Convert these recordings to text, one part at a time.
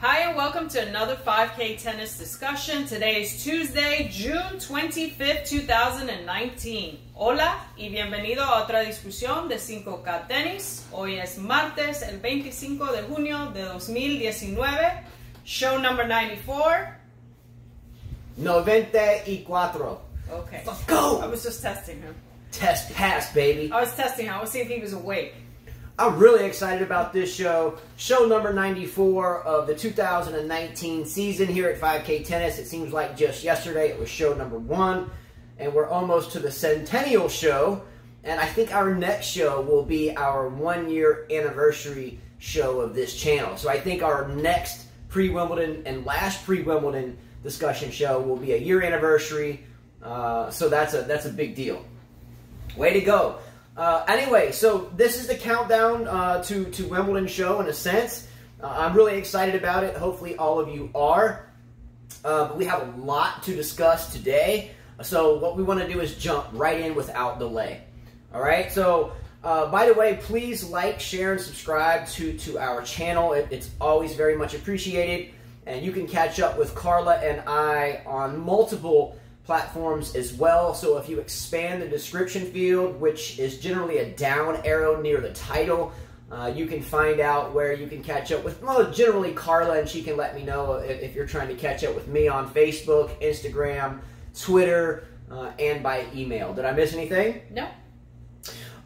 Hi and welcome to another 5K tennis discussion. Today is Tuesday, June 25th, 2019. Hola y bienvenido a otra discusión de 5K Tenis. Hoy es martes, el 25 de junio de 2019. Show number 94. 94. Okay. Let's go! I was just testing him. Test pass, baby. I was testing him. I was seeing if he was awake. I'm really excited about this show. Show number 94 of the 2019 season here at 5K Tennis. It seems like just yesterday it was show number 1. And we're almost to the centennial show. And I think our next show will be our 1-year anniversary show of this channel. So I think our next pre-Wimbledon and last pre-Wimbledon discussion show will be a year anniversary. So that's a big deal. Way to go. Anyway, so this is the countdown to Wimbledon show in a sense. I'm really excited about it. Hopefully all of you are. But we have a lot to discuss today. So what we want to do is jump right in without delay. All right. So by the way, please like, share, and subscribe to our channel. It's always very much appreciated. And you can catch up with Carla and I on multiple platforms as well. So if you expand the description field, which is generally a down arrow near the title, you can find out where you can catch up with, well, generally Carla, and she can let me know if you're trying to catch up with me on Facebook, Instagram, Twitter, and by email. Did I miss anything? No.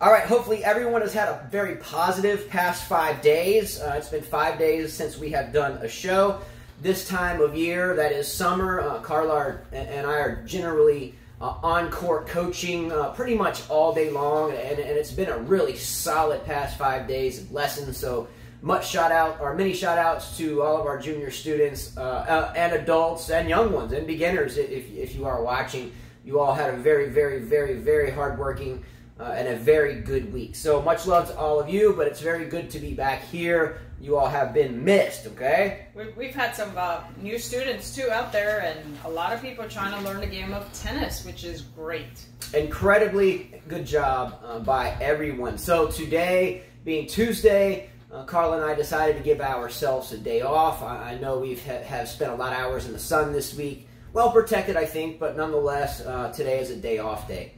All right, hopefully everyone has had a very positive past 5 days. It's been 5 days since we have done a show. This time of year, that is summer, Carla and I are generally on-court coaching pretty much all day long, and it's been a really solid past 5 days of lessons. So much shout-out, or many shout-outs to all of our junior students and adults and young ones and beginners. If you are watching, you all had a very, very, very, very hard-working and a very good week. So much love to all of you, but it's very good to be back here. You all have been missed, okay? We've had some new students, too, out there, and a lot of people are trying to learn the game of tennis, which is great. Incredibly good job by everyone. So today, being Tuesday, Carla and I decided to give ourselves a day off. I know we have spent a lot of hours in the sun this week. Well protected, I think, but nonetheless, today is a day off day.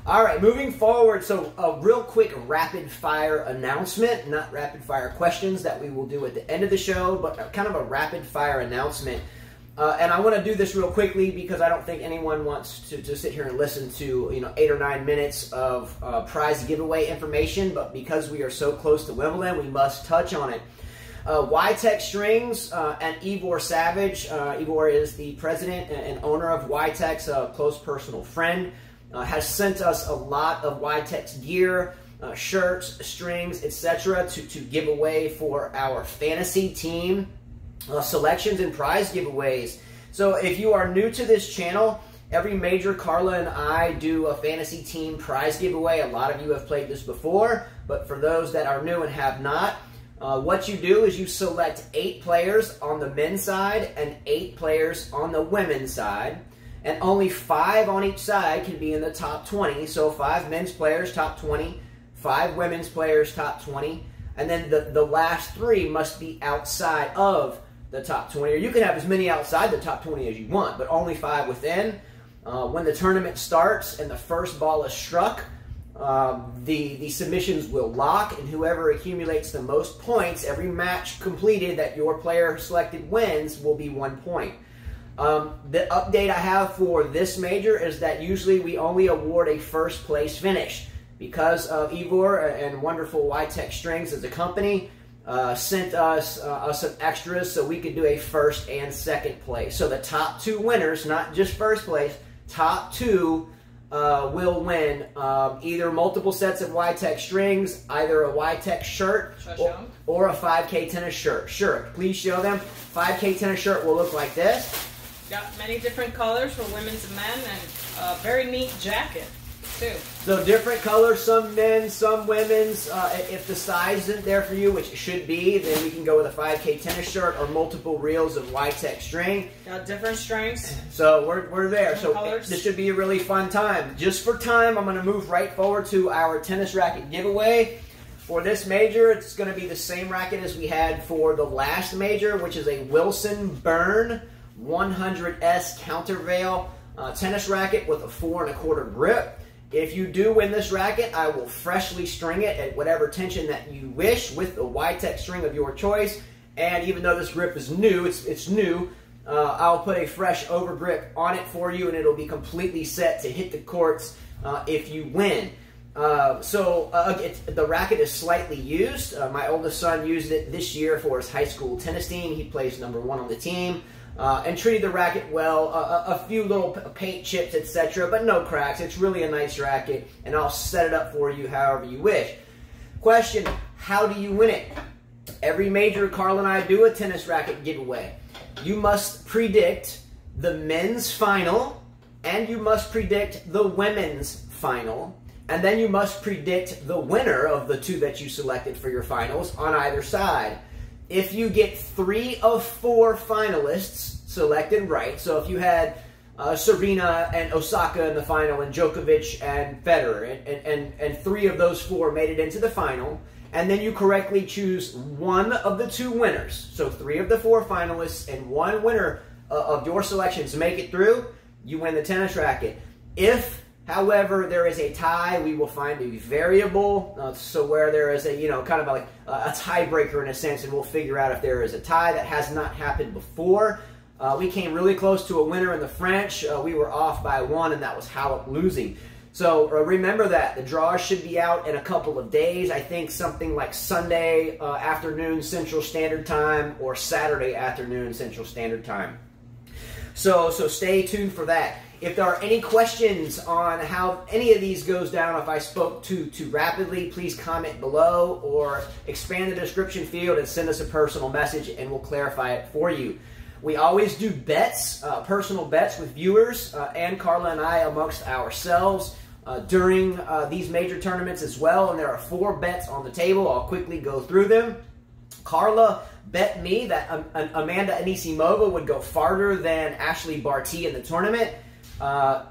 All right, moving forward, so a real quick rapid-fire announcement, not rapid-fire questions that we will do at the end of the show, but kind of a rapid-fire announcement. And I want to do this real quickly because I don't think anyone wants to sit here and listen to 8 or 9 minutes of prize giveaway information, but because we are so close to Wimbledon, we must touch on it. YTEX Strings and Ivor Savage. Ivor is the president and owner of YTEX, a close personal friend. Has sent us a lot of YTEX gear, shirts, strings, etc. to give away for our fantasy team selections and prize giveaways. So if you are new to this channel, every major Carla and I do a fantasy team prize giveaway. A lot of you have played this before, but for those that are new and have not, what you do is you select 8 players on the men's side and 8 players on the women's side. And only 5 on each side can be in the top 20. So 5 men's players, top 20. 5 women's players, top 20. And then the last 3 must be outside of the top 20. Or you can have as many outside the top 20 as you want, but only 5 within. When the tournament starts and the first ball is struck, the submissions will lock. And whoever accumulates the most points, every match completed that your player selected wins, will be 1 point. The update I have for this major is that usually we only award a first place finish because of Ivor and wonderful YTEX Strings as a company sent us some extras so we could do a first and second place. So the top 2 winners, not just first place, top 2 will win either multiple sets of YTEX Strings, either a YTEX shirt or a 5K tennis shirt. Sure, please show them. 5K tennis shirt will look like this. Got many different colors for women's and men, and a very neat jacket, too. So different colors, some men's, some women's. If the size isn't there for you, which it should be, then we can go with a 5K tennis shirt or multiple reels of YTEX string. Got different strings. So we're there. So colors. This should be a really fun time. Just for time, I'm going to move right forward to our tennis racket giveaway. For this major, it's going to be the same racket as we had for the last major, which is a Wilson Burn 100S countervail tennis racket with a 4 1/4 grip. If you do win this racket, I will freshly string it at whatever tension that you wish with the YTEX string of your choice. And even though this grip is new, it's new, I'll put a fresh over grip on it for you, and it'll be completely set to hit the courts if you win. The racket is slightly used. My oldest son used it this year for his high school tennis team. He plays #1 on the team. And treated the racket well, a few little paint chips, etc., but no cracks. It's really a nice racket, and I'll set it up for you however you wish. Question, how do you win it? Every major, Carl and I do a tennis racket giveaway. You must predict the men's final, and you must predict the women's final, and then you must predict the winner of the two that you selected for your finals on either side. If you get 3 of 4 finalists selected right, so if you had Serena and Osaka in the final and Djokovic and Federer, and 3 of those 4 made it into the final, and then you correctly choose 1 of the 2 winners, so 3 of the 4 finalists and 1 winner of your selections make it through, you win the tennis racket. If however, there is a tie, we will find a variable, so where there is a, kind of like a tiebreaker in a sense, and we'll figure out if there is a tie. That has not happened before. We came really close to a winner in the French. We were off by 1, and that was Halep losing. So remember that. The draws should be out in a couple of days. I think something like Sunday afternoon Central Standard Time or Saturday afternoon Central Standard Time. So stay tuned for that. If there are any questions on how any of these goes down, if I spoke too rapidly, please comment below or expand the description field and send us a personal message and we'll clarify it for you. We always do bets, personal bets with viewers and Carla and I amongst ourselves during these major tournaments as well. And there are 4 bets on the table. I'll quickly go through them. Carla bet me that Amanda Anisimova would go farther than Ashleigh Barty in the tournament.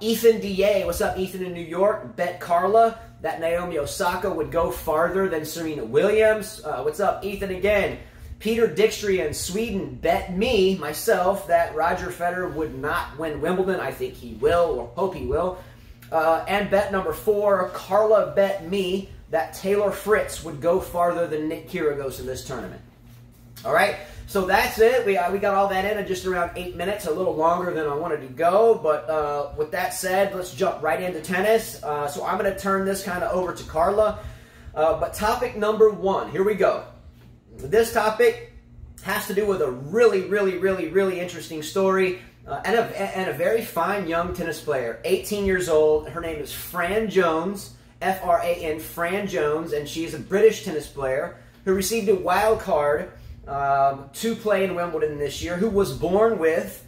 Ethan DA, what's up Ethan in New York, bet Carla that Naomi Osaka would go farther than Serena Williams. What's up Ethan again. Peter Dickstry in Sweden bet me, myself, that Roger Federer would not win Wimbledon. I think he will, or hope he will. And bet number 4, Carla bet me that Taylor Fritz would go farther than Nick Kyrgios in this tournament. All right, so that's it. We got all that in just around 8 minutes, a little longer than I wanted to go. But with that said, let's jump right into tennis. So I'm going to turn this kind of over to Carla. But topic number 1, here we go. This topic has to do with a really interesting story and a very fine young tennis player, 18 years old. Her name is Fran Jones, F-R-A-N, Fran Jones, and she is a British tennis player who received a wild card to play in Wimbledon this year, who was born with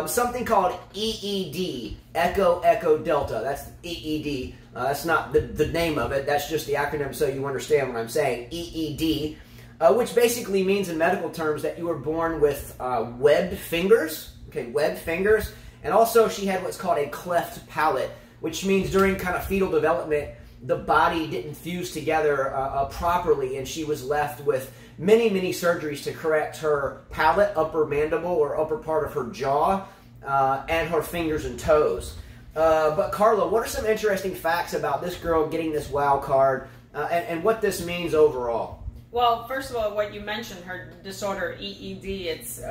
something called EED, Echo Echo Delta. That's EED. That's not the name of it. That's just the acronym so you understand what I'm saying. EED, which basically means in medical terms that you were born with webbed fingers. Okay, webbed fingers. And also she had what's called a cleft palate, which means during kind of fetal development, the body didn't fuse together properly, and she was left with many surgeries to correct her palate, upper mandible or upper part of her jaw, and her fingers and toes. But Carla, what are some interesting facts about this girl getting this wild card and what this means overall? Well, first of all, what you mentioned, her disorder, EED, it's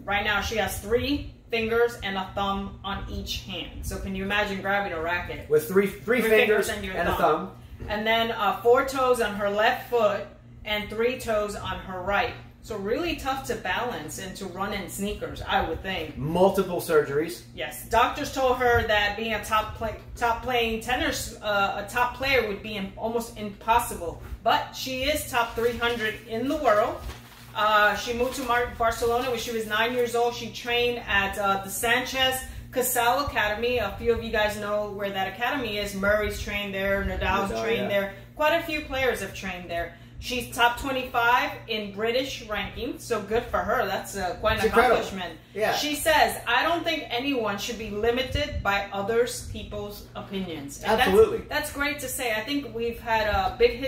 right now she has 3 fingers and a thumb on each hand. So can you imagine grabbing a racket with three fingers and a thumb, and then 4 toes on her left foot and 3 toes on her right? So really tough to balance and to run in sneakers, I would think. Multiple surgeries. Yes, doctors told her that being a top playing tennis, a top player would be almost impossible. But she is top 300 in the world. She moved to Barcelona when she was 9 years old. She trained at the Sanchez Casal Academy. A few of you guys know where that academy is. Murray's trained there. Nadal's trained there. Quite a few players have trained there. She's top 25 in British ranking, so good for her. That's quite an accomplishment. Yeah. She says, I don't think anyone should be limited by people's opinions. And absolutely. That's great to say. I think we've had big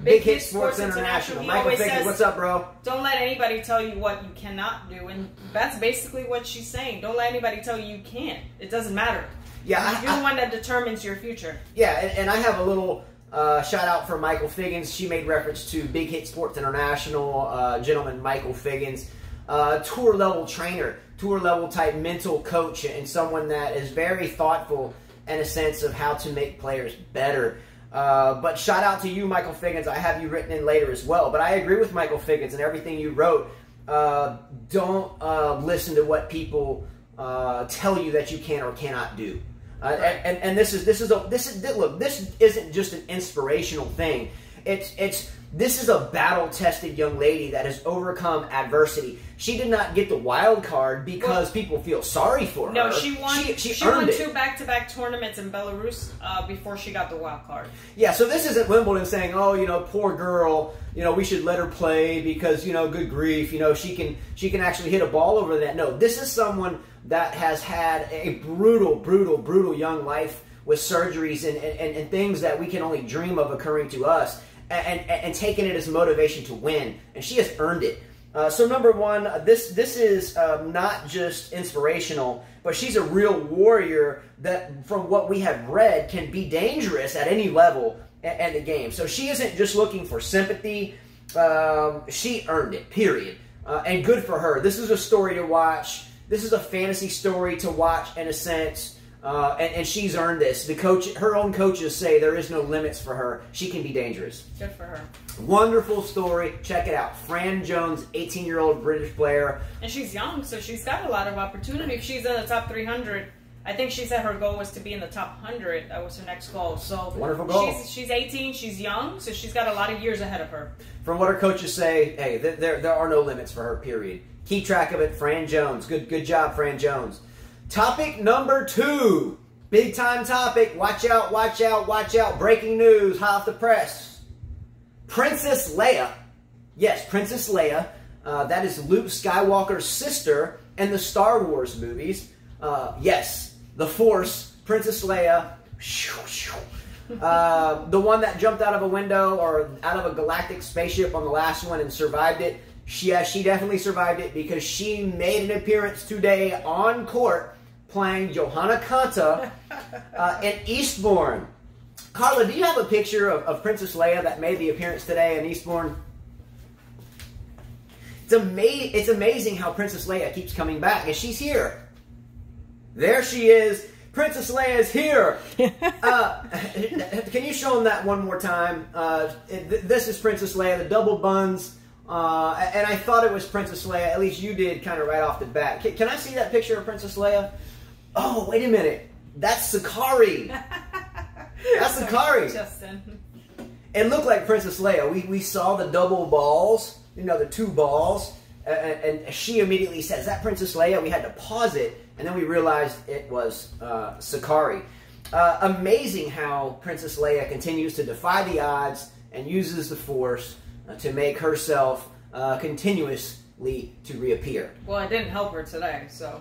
Big Hit Sports International. Michael Figgins, what's up, bro? Don't let anybody tell you what you cannot do, and that's basically what she's saying. Don't let anybody tell you you can't. It doesn't matter. Yeah, you're the one that determines your future. Yeah, and I have a little shout out for Michael Figgins. She made reference to Big Hit Sports International, gentleman Michael Figgins, tour level trainer, tour level type mental coach, and someone that is very thoughtful in a sense of how to make players better. But shout out to you, Michael Figgins. I have you written in later as well. But I agree with Michael Figgins and everything you wrote. Don't listen to what people tell you that you can or cannot do. And this isn't just an inspirational thing. This is a battle-tested young lady that has overcome adversity. She did not get the wild card because people feel sorry for her. No, she won. She earned won it. 2 back-to-back tournaments in Belarus before she got the wild card. Yeah, so this isn't Wimbledon saying, "Oh, poor girl. We should let her play because good grief. She can actually hit a ball over that." No, this is someone that has had a brutal young life with surgeries and things that we can only dream of occurring to us. And taking it as motivation to win, and she has earned it. So number one, this is not just inspirational, but she's a real warrior that, from what we have read, can be dangerous at any level in the game. So she isn't just looking for sympathy; she earned it. Period. And good for her. This is a story to watch. This is a fantasy story to watch in a sense. And she's earned this. Her own coaches say there is no limits for her. She can be dangerous. Good for her. Wonderful story. Check it out. Fran Jones, 18-year-old British player. And she's young, so she's got a lot of opportunity. If she's in the top 300, I think she said her goal was to be in the top 100. That was her next goal. So wonderful goal. She's 18. She's young, so she's got a lot of years ahead of her. From what her coaches say, hey, there are no limits for her. Period. Keep track of it. Fran Jones. Good job, Fran Jones. Topic number 2. Big time topic. Watch out, watch out, watch out. Breaking news, hot off the press. Princess Leia. Yes, Princess Leia. That is Luke Skywalker's sister in the Star Wars movies. Yes, the Force, Princess Leia. The one that jumped out of a window or out of a galactic spaceship on the last one and survived it. She definitely survived it because she made an appearance today on court playing Johanna Konta in Eastbourne. Carla, do you have a picture of Princess Leia that made the appearance today in Eastbourne? It's amazing how Princess Leia keeps coming back, and she's here. There she is. Princess Leia is here. Can you show them that one more time? This is Princess Leia, the double buns. And I thought it was Princess Leia. At least you did kind of right off the bat. Can I see that picture of Princess Leia? Oh, wait a minute. That's Sakari. That's Sakari. Justin. It looked like Princess Leia. We saw the double balls, the 2 balls. And she immediately said, "Is that Princess Leia?" We had to pause it. And then we realized it was Sakari. Amazing how Princess Leia continues to defy the odds and uses the Force to make herself continuously to reappear. Well, it didn't help her today, so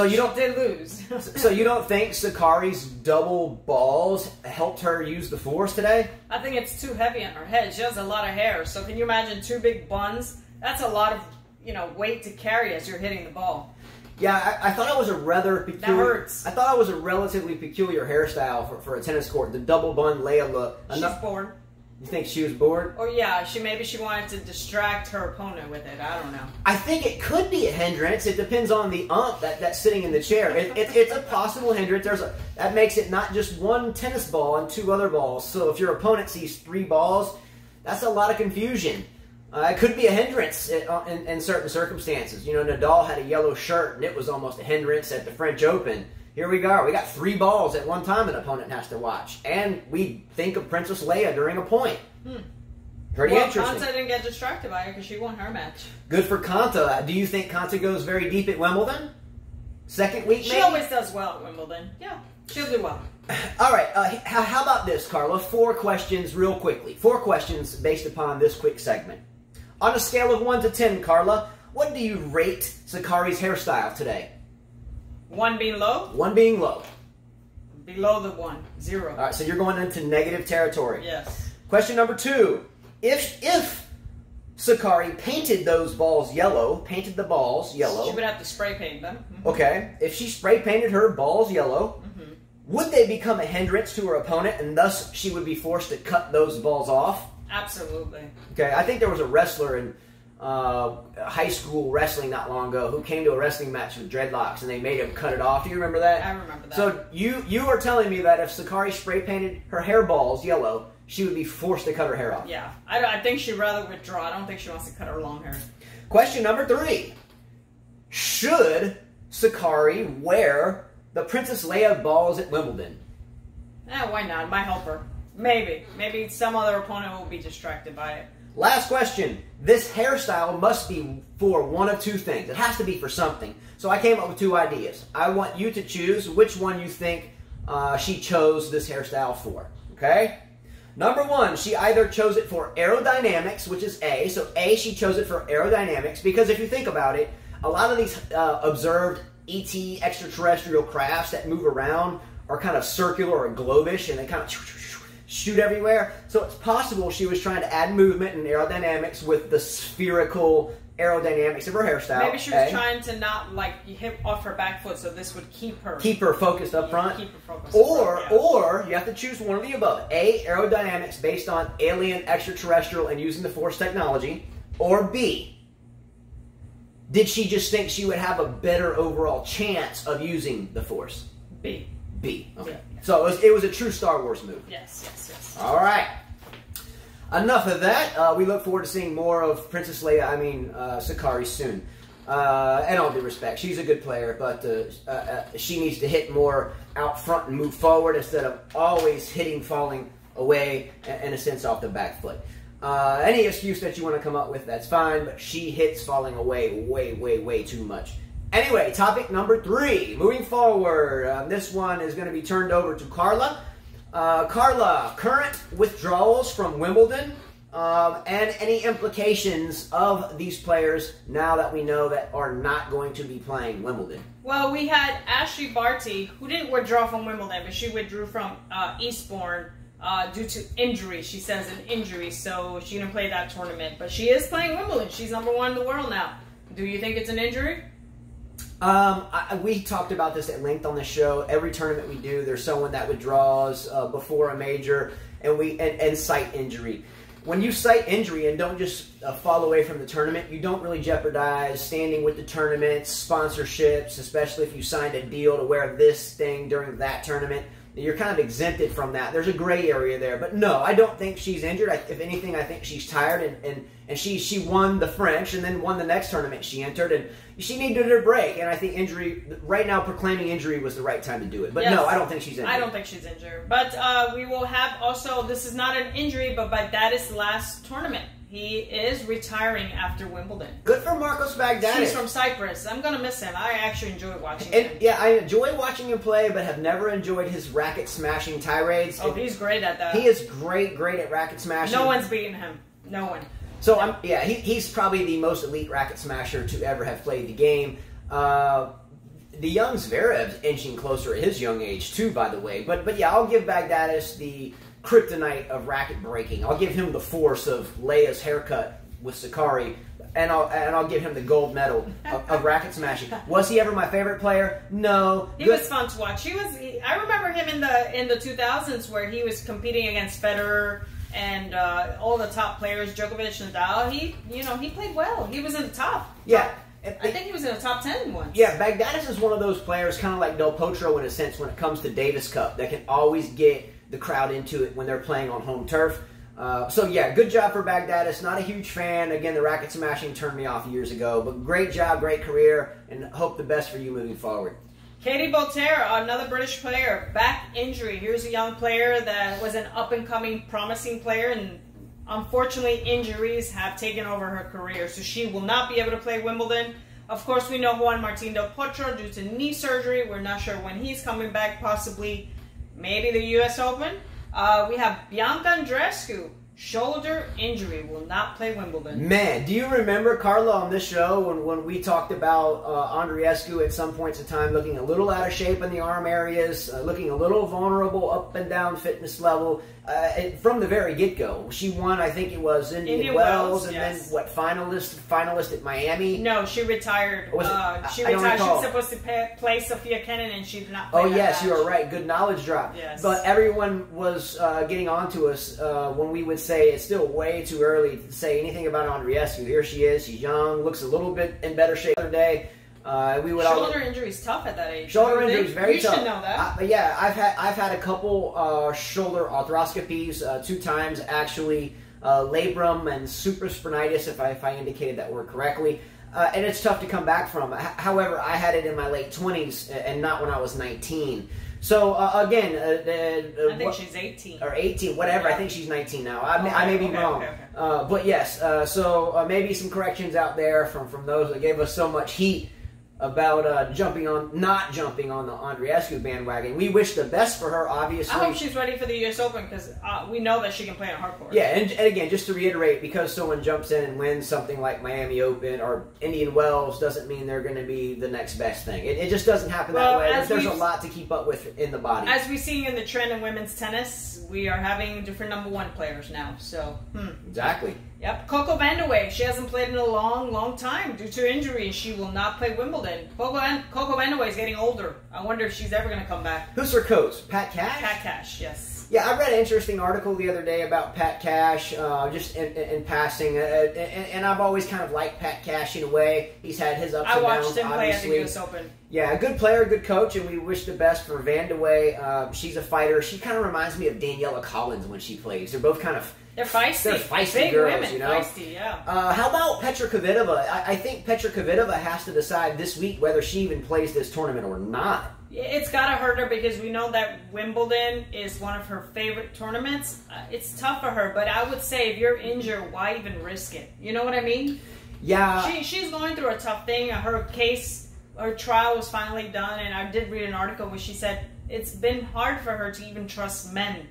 you don't did lose. So you don't think Sakari's double balls helped her use the Force today? I think it's too heavy on her head. She has a lot of hair, so can you imagine 2 big buns? That's a lot of weight to carry as you're hitting the ball. Yeah, I thought it was a rather peculiar. That hurts. I thought it was a relatively peculiar hairstyle for a tennis court. The double bun Leia look. She's bored. You think she was bored? Or yeah, maybe she wanted to distract her opponent with it. I don't know. I think it could be a hindrance. It depends on the ump that's sitting in the chair. It's a possible hindrance. That makes it not just 1 tennis ball and 2 other balls. So if your opponent sees 3 balls, that's a lot of confusion. It could be a hindrance in certain circumstances. Nadal had a yellow shirt, and it was almost a hindrance at the French Open. Here we go. We got 3 balls at one time an opponent has to watch. And we think of Princess Leia during a point. Pretty interesting. Konta didn't get distracted by her because she won her match. Good for Konta. Do you think Konta goes very deep at Wimbledon? Second week, maybe? She always does well at Wimbledon. Yeah, she'll do well. All right. How about this, Carla? 4 questions real quickly. 4 questions based upon this quick segment. On a scale of 1 to 10, Carla, what do you rate Sakari's hairstyle today? 1 being low? 1 being low. Below the 1. 0. All right, so you're going into negative territory. Yes. Question number 2. If Sakkari painted those balls yellow, painted the balls yellow. She would have to spray paint them. Okay. If she spray painted her balls yellow, would they become a hindrance to her opponent, and thus she would be forced to cut those balls off? Absolutely. Okay. I think there was a wrestler in high school wrestling not long ago who came to a wrestling match with dreadlocks, and they made him cut it off. Do you remember that? I remember that. So you are telling me that if Sakkari spray painted her hair balls yellow, she would be forced to cut her hair off? Yeah. I think she'd rather withdraw. I don't think she wants to cut her long hair. Question number 3. Should Sakkari wear the Princess Leia balls at Wimbledon? Why not? Might help her. Maybe. Maybe some other opponent will be distracted by it. Last question. This hairstyle must be for one of 2 things. It has to be for something. So I came up with 2 ideas. I want you to choose which one you think she chose this hairstyle for. Okay? Number 1, she either chose it for aerodynamics, which is A. So A, she chose it for aerodynamics, because if you think about it, a lot of these observed ET extraterrestrial crafts that move around are kind of circular or globish, and they kind of shoot everywhere. So it's possible she was trying to add movement and aerodynamics with the spherical aerodynamics of her hairstyle. Maybe she was trying to not hit off her back foot, so this would keep her focused up front. Keep her focused Or you have to choose one of the above. A, aerodynamics based on alien, extraterrestrial, and using the Force technology. Or B, did she just think she would have a better overall chance of using the Force? B. B. Okay. Yeah. So it was a true Star Wars move. Yes, yes, yes. All right. Enough of that. We look forward to seeing more of Princess Leia, Sakkari soon. And all due respect, she's a good player, but she needs to hit more out front and move forward instead of always hitting, falling away, in a sense, off the back foot. Any excuse that you want to come up with, that's fine, but she hits falling away way too much. Anyway, topic number 3. Moving forward, this one is going to be turned over to Carla. Carla, current withdrawals from Wimbledon, and any implications of these players now that we know that are not going to be playing Wimbledon. Well, we had Ashleigh Barty, who didn't withdraw from Wimbledon, but she withdrew from Eastbourne due to injury. She says an injury, so she didn't play that tournament. But she is playing Wimbledon. She's #1 in the world now. Do you think it's an injury? We talked about this at length on the show. Every tournament we do, there's someone that withdraws before a major, and cite injury. When you cite injury and don't just fall away from the tournament, you don't really jeopardize standing with the tournament, sponsorships, especially if you signed a deal to wear this thing during that tournament. You're kind of exempted from that. There's a gray area there. But no, I don't think she's injured. If anything, I think she's tired, and she won the French and then won the next tournament she entered, and she needed her break. And I think injury, right now, proclaiming injury was the right time to do it. But yes, no, I don't think she's injured. I don't think she's injured. But we will have also, this is not an injury, but Baghdadis' last tournament. He is retiring after Wimbledon. Good for Marcos Baghdadis. He's from Cyprus. I'm going to miss him. I actually enjoy watching him. Yeah, I enjoy watching him play, but have never enjoyed his racket smashing tirades. Oh, he's great at that. He is great at racket smashing. No one's beating him. No one. So, he's probably the most elite racket smasher to ever have played the game. The young Zverev's inching closer at his young age, too, by the way. But yeah, I'll give Baghdadis the kryptonite of racket breaking. I'll give him the force of Leia's haircut with Sakkari, and I'll give him the gold medal of racket smashing. Was he ever my favorite player? No. He was fun to watch. I remember him in the 2000s where he was competing against Federer and all the top players, Djokovic, Nadal. He played well. He was in the top. Yeah. I think he was in the top 10 once. Yeah, Baghdadis is one of those players, kind of like Del Potro in a sense, when it comes to Davis Cup, that can always get the crowd into it when they're playing on home turf. So yeah, good job for Baghdadis. Not a huge fan. Again, the racket smashing turned me off years ago, but great job, great career, and hope the best for you moving forward. Katie Volterra, another British player, back injury. Here's a young player that was an up-and-coming, promising player, and unfortunately, injuries have taken over her career, so she will not be able to play Wimbledon. Of course, we know Juan Martín del Potro due to knee surgery. We're not sure when he's coming back, possibly maybe the U.S. Open. We have Bianca Andreescu. shoulder injury, will not play Wimbledon. Man, do you remember, Carla, on this show when we talked about Auger-Aliassime at some points in time looking a little out of shape in the arm areas, looking a little vulnerable up and down fitness level from the very get-go? She won, I think it was Indian Wells, and yes. then, what, finalist at Miami? No, she retired. She retired. She was supposed to play Sophia Kenin, and she did not play Oh, that yes, match. you are right. Good knowledge drop. Yes. But everyone was getting on to us when we would say it's still way too early to say anything about Auger-Aliassime. Here she is. She's young, looks a little bit in better shape the other day. Shoulder injury is tough at that age. Shoulder injury is very tough. You should know that. Yeah, I've had a couple shoulder arthroscopies, 2 times actually, labrum and supraspinatus, if I indicated that word correctly. And it's tough to come back from. However, I had it in my late 20s and not when I was 19. So, again... I think she's 18. Or 18, whatever. Yeah. I think she's 19 now. I may be wrong. Okay. But yes, so maybe some corrections out there from those that gave us so much heat about not jumping on the Auger-Aliassime bandwagon. We wish the best for her, obviously. I hope she's ready for the U.S. Open because we know that she can play on hard court. Yeah, and again, just to reiterate, because someone jumps in and wins something like Miami Open or Indian Wells doesn't mean they're going to be the next best thing. It just doesn't happen that way. There's a lot to keep up with in the body. As we see in the trend in women's tennis, we are having different #1 players now. So, Exactly. Yep. Coco Vandeweghe, she hasn't played in a long time due to injury. She will not play Wimbledon. Coco Vandeweghe is getting older. I wonder if she's ever going to come back. Who's her coach? Pat Cash? Pat Cash, yes. Yeah, I read an interesting article the other day about Pat Cash, just in passing, and I've always kind of liked Pat Cash in a way. He's had his ups and downs, I watched him play at the U.S. Open. Yeah, a good player, good coach, and we wish the best for Vandeweghe. She's a fighter. She kind of reminds me of Daniela Collins when she plays. They're both kind of... They're feisty. They're feisty Big girls, women, you know? Feisty, yeah. How about Petra Kvitova? I think Petra Kvitova has to decide this week whether she even plays this tournament or not. It's got to hurt her because we know that Wimbledon is one of her favorite tournaments. It's tough for her, but I would say if you're injured, why even risk it? You know what I mean? Yeah. She's going through a tough thing. Her trial was finally done, and I did read an article where she said it's been hard for her to even trust men.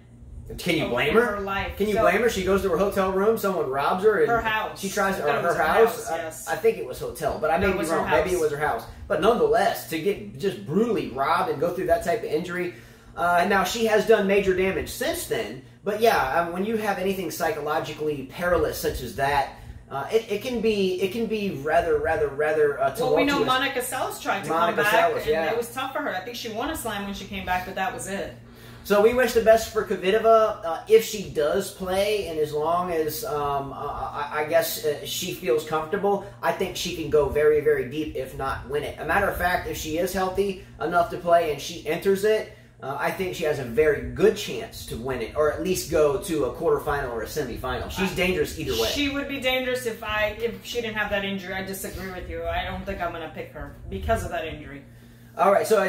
Can you blame her? Her life. Can you blame her? She goes to her hotel room, someone robs her, and her house. She tries to her house. Yes. I think it was hotel, but I may be wrong. Maybe it was her house. But nonetheless, to get just brutally robbed and go through that type of injury. Now she has done major damage since then, but yeah, when you have anything psychologically perilous such as that, it can be rather tumultuous. Well, we know Monica Seles tried to come back, and it was tough for her. I think she won a slam when she came back, but that was it. So we wish the best for Kvitova if she does play, and as long as I guess she feels comfortable, I think she can go very, very deep, if not win it. A matter of fact, if she is healthy enough to play and she enters it, I think she has a very good chance to win it, or at least go to a quarterfinal or a semifinal. She's dangerous either way. She would be dangerous if she didn't have that injury. I disagree with you. I don't think I'm going to pick her because of that injury. All right, so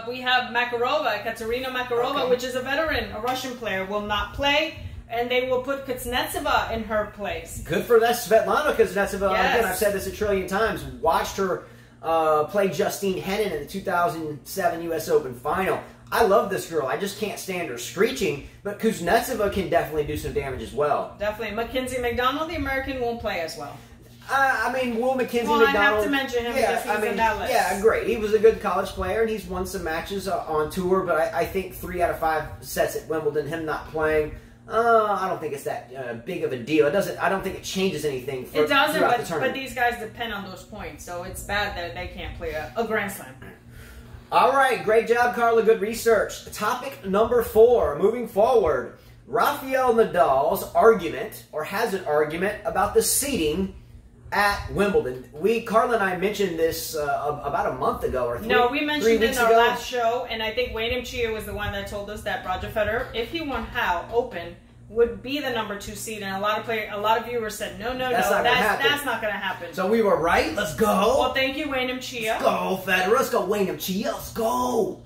we have Makarova, Katerina Makarova, okay, which is a veteran, a Russian player, will not play, and they will put Kuznetsova in her place. Good for that Svetlana Kuznetsova. Yes. Again, I've said this a trillion times. Watched her play Justine Henin in the 2007 U.S. Open final. I love this girl. I just can't stand her screeching, but Kuznetsova can definitely do some damage as well. Definitely. Mackenzie McDonald, the American, won't play as well. I mean, will Mackenzie McDonald... I have to mention him because he's in that list. Yeah, great. He was a good college player, and he's won some matches on tour, but I think 3 out of 5 sets at Wimbledon, him not playing, I don't think it's that big of a deal. I don't think it changes anything it doesn't, throughout the tournament. But these guys depend on those points, so it's bad that they can't play a Grand Slam. All right, great job, Carla. Good research. Topic number 4, moving forward. Rafael Nadal's argument, or has an argument, about the seating at Wimbledon. Carla and I mentioned this about a month ago, or we mentioned it in our last show, and I think Wayne Chia was the one that told us that Roger Federer, if he won Open, would be the number 2 seed, and a lot of viewers said, no, that's not going to happen. So we were right. Let's go. Well, thank you, Wayne Chia. Let's go, Federer. Let's go, Wayne Chia. Let's go.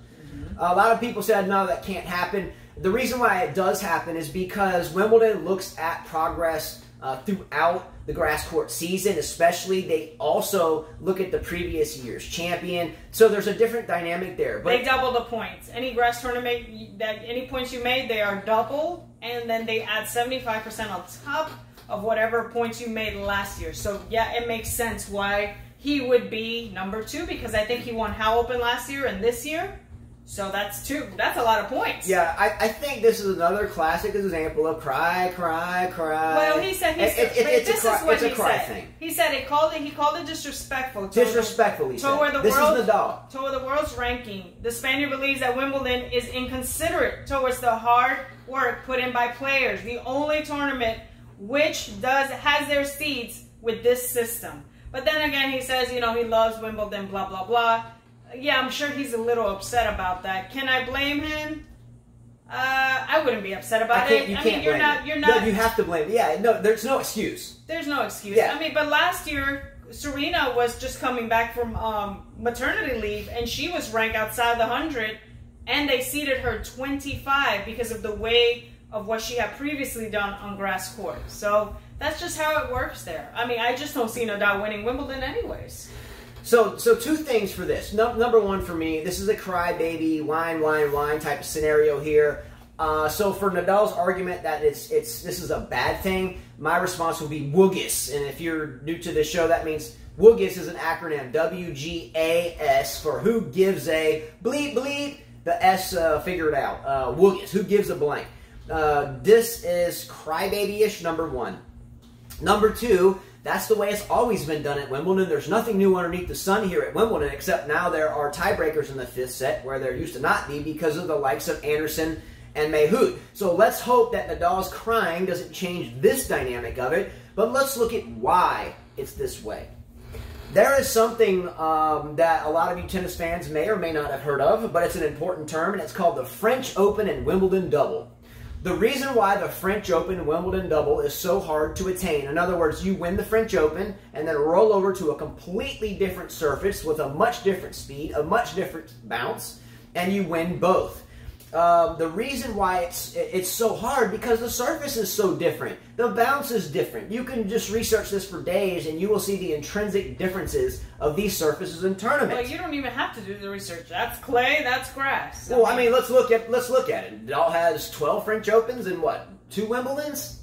A lot of people said, no, that can't happen. The reason why it does happen is because Wimbledon looks at progress throughout the grass court season, especially. They also look at the previous year's champion. So there's a different dynamic there. But they double the points. Any grass tournament, any points you made, they are double, and then they add 75% on top of whatever points you made last year. So yeah, it makes sense why he would be number 2, because I think he won How Open last year and this year. So that's 2. That's a lot of points. Yeah, I think this is another classic example of cry. Well, he said it's a cry said. thing. He said he called it disrespectful. Disrespectful, he said. This is Nadal. Toward the world's ranking, the Spaniard believes that Wimbledon is inconsiderate towards the hard work put in by players. The only tournament which has their seeds with this system. But then again, he says, he loves Wimbledon, blah, blah, blah. Yeah, I'm sure he's a little upset about that. Can I blame him? I wouldn't be upset about it. You can't blame him. No, you have to blame him. Yeah, no, there's no excuse. There's no excuse. Yeah. I mean, but last year, Serena was just coming back from maternity leave, and she was ranked outside the 100, and they seeded her 25 because of the way of what she had previously done on grass court. So that's just how it works there. I mean, I just don't see Nadal winning Wimbledon anyways. So 2 things for this. Number 1 for me, this is a crybaby, whine type of scenario here. So for Nadal's argument that this is a bad thing, my response would be WGAS. And if you're new to this show, that means WGAS is an acronym, W-G-A-S, for who gives a bleep bleep. The S, figure it out. WGAS, who gives a blank. This is crybaby-ish, number 1. Number 2, that's the way it's always been done at Wimbledon. There's nothing new underneath the sun here at Wimbledon, except now there are tiebreakers in the 5th set where there used to not be because of the likes of Anderson and Mahut. So let's hope that Nadal's crying doesn't change this dynamic of it, but let's look at why it's this way. There is something that a lot of you tennis fans may or may not have heard of, but it's an important term, and it's called the French Open and Wimbledon double. The reason why the French Open and Wimbledon double is so hard to attain, in other words, you win the French Open and then roll over to a completely different surface with a much different speed, a much different bounce, and you win both. The reason why it's so hard, because the surface is so different. The bounce is different. You can just research this for days and you will see the intrinsic differences of these surfaces in tournaments. Well, you don't even have to do the research. That's clay, that's grass. Well, I mean, let's look at it. Nadal has 12 French Opens and what, 2 Wimbledons?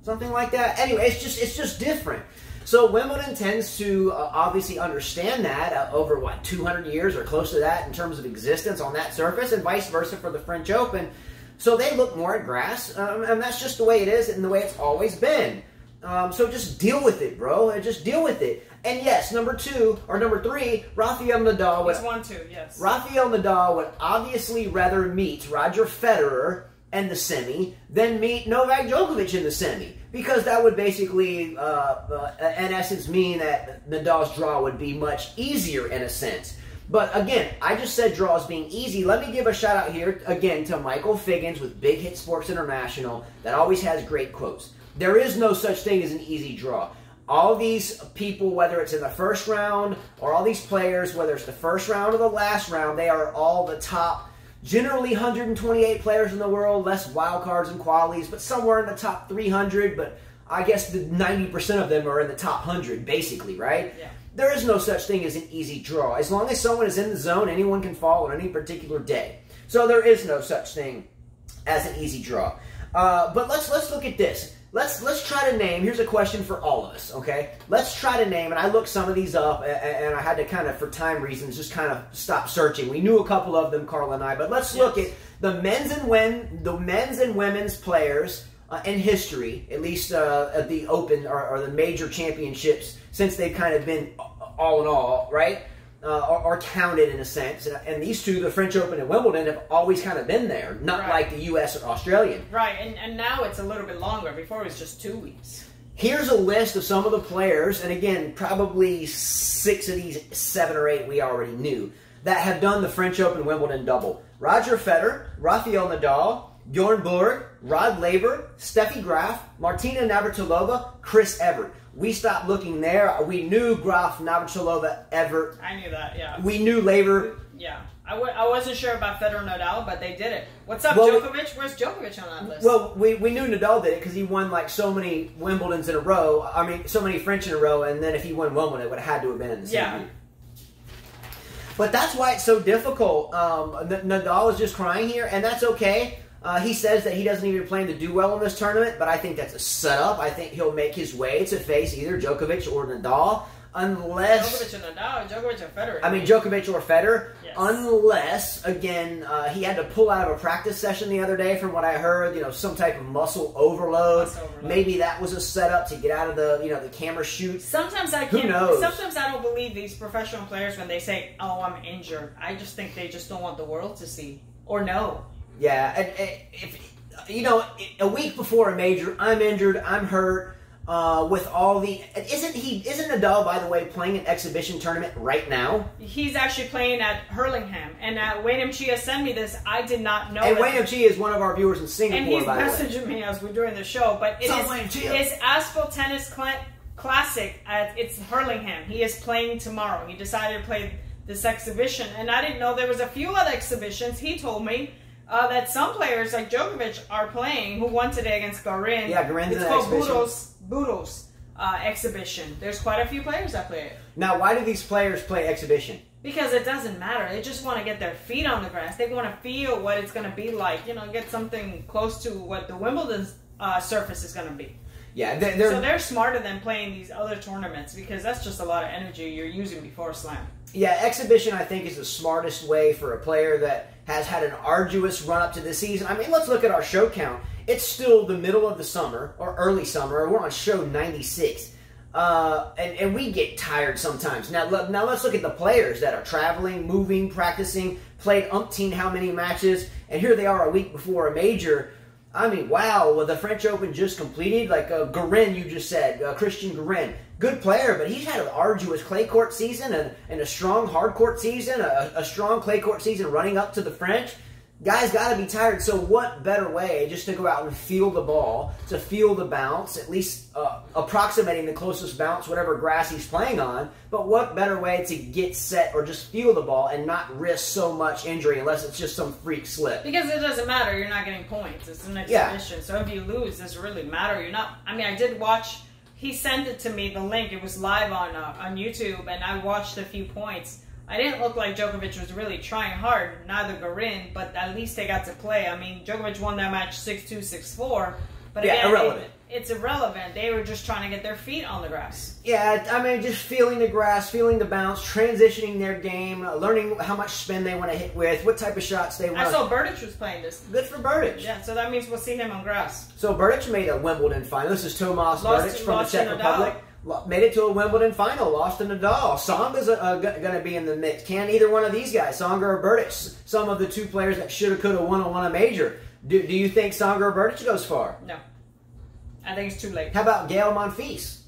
Something like that. Anyway, it's just different. So Wimbledon tends to obviously understand that over, 200 years or close to that in terms of existence on that surface, and vice versa for the French Open. So they look more at grass, and that's just the way it is and the way it's always been. So just deal with it, bro. Just deal with it. And yes, number 3, Rafael Nadal would... He's 1-2, yes. Rafael Nadal would obviously rather meet Roger Federer in the semi than meet Novak Djokovic in the semi, because that would basically, in essence, mean that Nadal's draw would be much easier in a sense. But again, I just said draws being easy. Let me give a shout out here again to Michael Figgins with Big Hit Sports International that always has great quotes. There is no such thing as an easy draw. All these people, whether it's in the first round or all these players, whether it's the first round or the last round, they are all the top. Generally 128 players in the world, less wild cards and qualies, but somewhere in the top 300, but I guess the 90% of them are in the top 100, basically, right? Yeah. There is no such thing as an easy draw. As long as someone is in the zone, anyone can fall on any particular day. So there is no such thing as an easy draw. But let's look at this. Let's try to name, here's a question for all of us, okay? Let's try to name, and I looked some of these up, and I had to kind of, for time reasons, just kind of stop searching. We knew a couple of them, Carl and I, but let's look at the men's and women's players in history, at least at the Open or the major championships, since they've kind of been all in all, right? Are counted in a sense. And these two, the French Open and Wimbledon, have always kind of been there, not like the U.S. or Australian. Right, and now it's a little bit longer. Before it was just 2 weeks. Here's a list of some of the players, and again, probably 6 of these 7 or 8 we already knew, that have done the French Open Wimbledon double. Roger Federer, Rafael Nadal, Bjorn Borg, Rod Laver, Steffi Graf, Martina Navratilova, Chris Evert. We stopped looking there. We knew Graf, Navratilova, Evert. I knew that, yeah. We knew Laver. Yeah. I wasn't sure about Federer Nadal, but they did it. What's up, Well, Djokovic? Where's Djokovic on that list? Well, we knew Nadal did it because he won like so many Wimbledons in a row. I mean, so many French in a row, and then if he won Wimbledon, it would have had to have been in the same year. But that's why it's so difficult. Nadal is just crying here, and that's okay. He says that he doesn't even plan to do well in this tournament, but I think that's a setup. I think he'll make his way to face either Djokovic or Nadal, unless... Djokovic or Nadal, Djokovic or Federer. I mean, Djokovic or Federer, yes. Unless, again, he had to pull out of a practice session the other day from what I heard, some type of muscle overload. Maybe that was a setup to get out of the, the camera shoot. Sometimes I can't. Who knows? Sometimes I don't believe these professional players when they say, "Oh, I'm injured." I just think they just don't want the world to see or know. Yeah, if a week before a major, I'm injured, I'm hurt. With all the isn't Nadal, by the way, playing an exhibition tournament right now? He's actually playing at Hurlingham, and Wayne Chia sent me this. I did not know. And Wayne Chia is one of our viewers in Singapore, and by the way. he's messaging me as we're doing the show. But it's Asphalt Tennis Classic at Hurlingham. He is playing tomorrow. He decided to play this exhibition, and I didn't know there was a few other exhibitions. He told me. That some players like Djokovic are playing, who won today against Garin. Yeah, Garin's it's called Budos exhibition. There's quite a few players that play it. Now, why do these players play exhibition? Because it doesn't matter. They just want to get their feet on the grass. They want to feel what it's going to be like. Get something close to what the Wimbledon surface is going to be. Yeah, so they're smarter than playing these other tournaments because that's just a lot of energy you're using before a slam. Yeah, exhibition I think is the smartest way for a player that has had an arduous run up to the season. I mean, let's look at our show count. It's still the middle of the summer or early summer. We're on show 96. And we get tired sometimes. Now let's look at the players that are traveling, moving, practicing, played umpteen how many matches, and here they are a week before a major. I mean, wow, well, the French Open just completed. Like Garin, you just said, Christian Garin. Good player, but he's had an arduous clay court season and a strong hard court season, a strong clay court season running up to the French. Guys got to be tired, so what better way just to go out and feel the ball, to feel the bounce, at least approximating the closest bounce, whatever grass he's playing on, but what better way to get set or just feel the ball and not risk so much injury unless it's just some freak slip? Because it doesn't matter, you're not getting points. It's an exhibition, so if you lose, does it really matter? You're not. I mean, I did watch, he sent it to me, the link, it was live on YouTube, and I watched a few points. I didn't look like Djokovic was really trying hard, neither Garin, but at least they got to play. I mean, Djokovic won that match 6-2, 6-4, but again, irrelevant. It's irrelevant. They were just trying to get their feet on the grass. Yeah, I mean, just feeling the grass, feeling the bounce, transitioning their game, learning how much spin they want to hit with, what type of shots they want. I saw Berdych was playing this. Good for Berdych. Yeah, so that means we'll see him on grass. So Berdych made a Wimbledon final. This is Tomas Berdych from the Czech Republic. Made it to a Wimbledon final, lost to Nadal. Tsonga's going to be in the mix. Can either one of these guys, Tsonga or Berdych, some of the two players that should have, could have won a major. Do you think Tsonga or Berdych goes far? No. I think it's too late. How about Gael Monfils?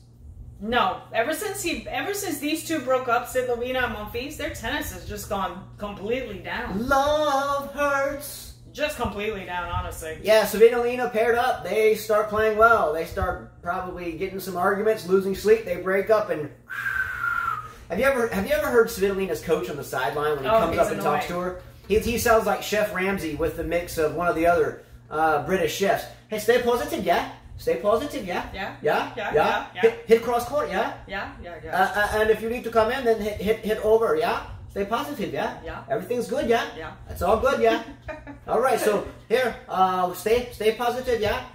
No. Ever since these two broke up, Svitolina and Monfils, their tennis has just gone completely down. Love hurts. Just completely down, honestly. Yeah, Svitolina paired up. They start playing well. They start probably getting some arguments, losing sleep. They break up, and have you ever heard Svitolina's coach on the sideline when he comes up and talks to her? He sounds like Chef Ramsay with the mix of one of the other British chefs. Hey, stay positive, yeah. Stay positive, yeah. Yeah. Hit cross court, yeah. Yeah. And if you need to come in, then hit over, yeah. Stay positive, yeah? Yeah. Everything's good, yeah? Yeah. That's all good, yeah? All right, so here, stay positive, yeah?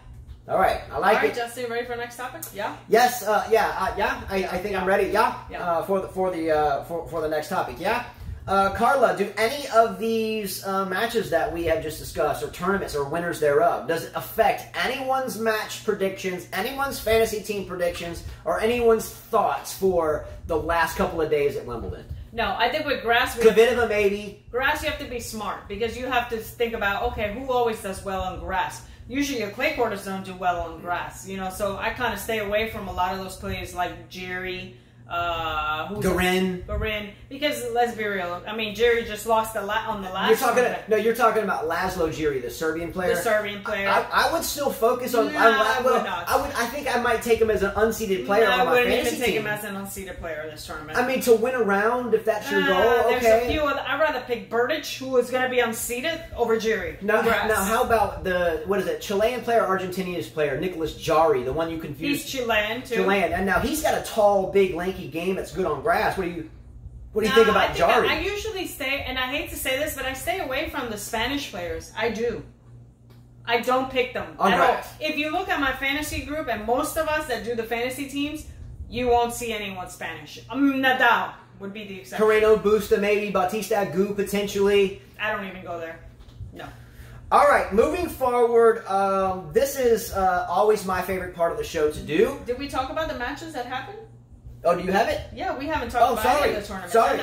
All right, I like it. All right, Justin, ready for the next topic? Yeah? Yes, I think I'm ready, yeah? For the next topic, yeah? Carla, do any of these matches that we have just discussed, or tournaments, or winners thereof, does it affect anyone's match predictions, anyone's fantasy team predictions, or anyone's thoughts for the last couple of days at Wimbledon? No, I think with grass... Kvitova, maybe. Grass, you have to be smart, because you have to think about, okay, who always does well on grass? Usually your clay courters don't do well on grass, so I kind of stay away from a lot of those players like Jerry, Garin. Because let's be real. I mean, Jerry just lost on the last. You're talking about Laszlo Đuri, the Serbian player. The Serbian player. I would still focus on. I think I might take him as an unseeded player on my fantasy team. I wouldn't even take him as an unseeded player in this tournament. I mean, to win a round, if that's your goal, there's a few. I'd rather pick Berdych, who is going to be unseeded, over Jerry. Now, how about the Chilean player, Argentinian player, Nicolas Jarry, the one you confused? He's Chilean too. Chilean, and now he's got a tall, big, lanky game that's good on grass. What do you think about Jarry? I usually stay, and I hate to say this, but I stay away from the Spanish players. I do. I don't pick them on grass. If you look at my fantasy group, and most of us that do the fantasy teams, you won't see anyone Spanish. Nadal would be the exception. Carreno Busta, maybe. Bautista Agut, potentially. I don't even go there. No. All right, moving forward, this is always my favorite part of the show to do. Did we talk about the matches that happened? Oh, do you have it? Yeah, we haven't talked about any of the tournaments. Sorry,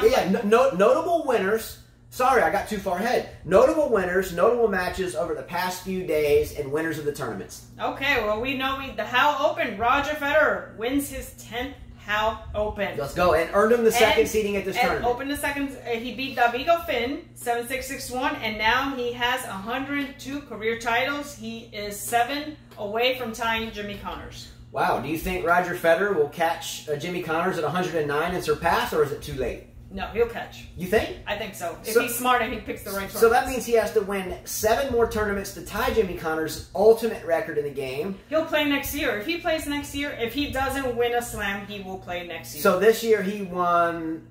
notable winners. Sorry, I got too far ahead. Notable winners, notable matches over the past few days, and winners of the tournaments. Okay, well, we know the Howe Open. Roger Federer wins his 10th Howe Open. Let's go. And earned him the second seeding at this tournament. Opened the second. He beat Davigo Finn 7-6, 6-1, and now he has 102 career titles. He is 7 away from tying Jimmy Connors. Wow. Do you think Roger Federer will catch Jimmy Connors at 109 and surpass, or is it too late? No, he'll catch. You think? I think so. If he's smart and he picks the right tournament. So that means he has to win 7 more tournaments to tie Jimmy Connors' ultimate record in the game. He'll play next year. If he plays next year, if he doesn't win a slam, he will play next year. So this year he won.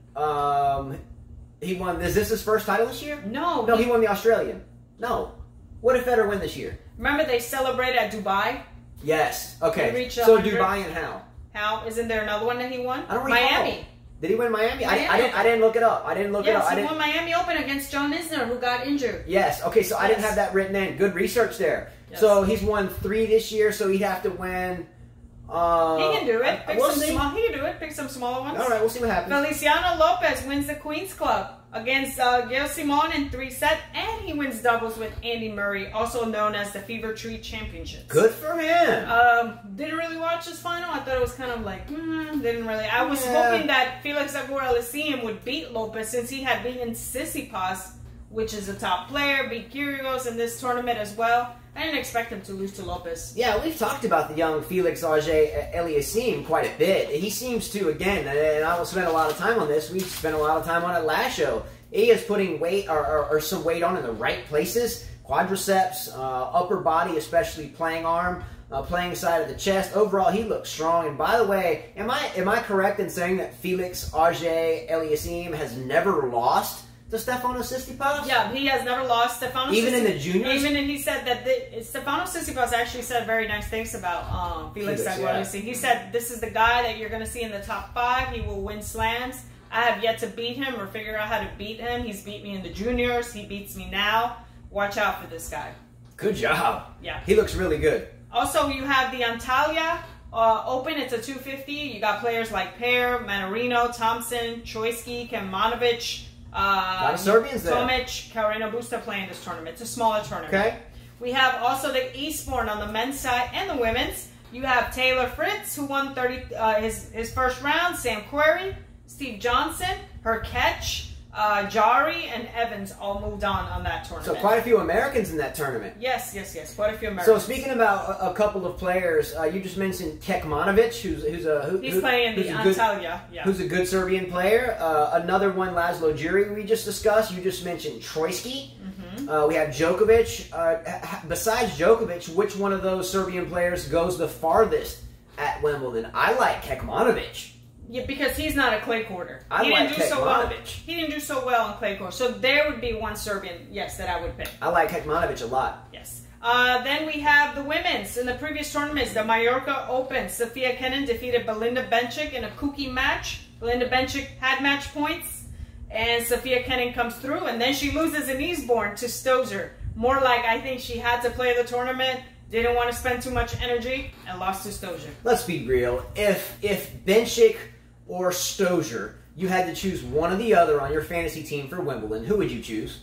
Is this his first title this year? No. No, he won the Australian. No. What did Federer win this year? Remember they celebrated at Dubai? Yes. Okay. So Dubai and how? How? Isn't there another one that he won? I don't recall. Miami. Did he win Miami? I didn't look it up. Yes, he won Miami Open against John Isner, who got injured. Yes. Okay, so I didn't have that written in. Good research there. Yes. So he's won 3 this year, so he'd have to win. He can do it. He can do it. Pick some smaller ones. All right, we'll see what happens. Feliciano Lopez wins the Queen's Club against Gail Simon in 3 sets, and he wins doubles with Andy Murray, also known as the Fever Tree Championships. Good for him. Didn't really watch this final. I thought it was kind of like, didn't really. I was hoping that Felix Auger-Aliassime would beat Lopez since he had beaten Tsitsipas, which is a top player, beat Kyrgios in this tournament as well. I didn't expect him to lose to Lopez. Yeah, we've talked about the young Felix Auger-Aliassime quite a bit. He seems to, again, and I will spend a lot of time on this, we spent a lot of time on it last show. He is putting weight or some weight on in the right places. Quadriceps, upper body, especially playing arm, playing side of the chest. Overall, he looks strong. And by the way, am I correct in saying that Felix Auger-Aliassime has never lost to Stefanos Tsitsipas? Yeah, he has never lost. Even in the juniors? Even, and he said that Stefanos Tsitsipas actually said very nice things about Felix Auger-Aliassime. He said, this is the guy that you're going to see in the top 5. He will win slams. I have yet to beat him or figure out how to beat him. He's beat me in the juniors. He beats me now. Watch out for this guy. Good job. Yeah. He looks really good. Also, you have the Antalya Open. It's a 250. You got players like Pear, Manarino, Thompson, Choisky, Kemanovic, a lot of Serbians there. Tomic, Carreno Busta playing this tournament. It's a smaller tournament. Okay. We have also the Eastbourne on the men's side and the women's. You have Taylor Fritz, who won his first round, Sam Querrey, Steve Johnson, Hurkacz, Jari, and Evans all moved on that tournament. So quite a few Americans in that tournament. Yes, quite a few Americans. So speaking about a couple of players, you just mentioned Kekmanovic, he's playing the Antalya. Yeah. Who's a good Serbian player. Another one, Laszlo Đuri, we just discussed. You just mentioned Troicki. We have Djokovic. Besides Djokovic, which one of those Serbian players goes the farthest at Wimbledon? I like Kekmanovic. Yeah, because he's not a clay courter. He didn't do so well on clay court. So there would be one Serbian, yes, that I would pick. I like Kekmanovic a lot. Yes. Then we have the women's. In the previous tournaments, the Mallorca Open, Sofia Kenin defeated Belinda Bencic in a kooky match. Belinda Bencic had match points, and Sofia Kenin comes through, and then she loses in Eastbourne to Stosur. More like I think she had to play the tournament, didn't want to spend too much energy, and lost to Stosur. Let's be real. If Bencic or Stosur, you had to choose one or the other on your fantasy team for Wimbledon, who would you choose?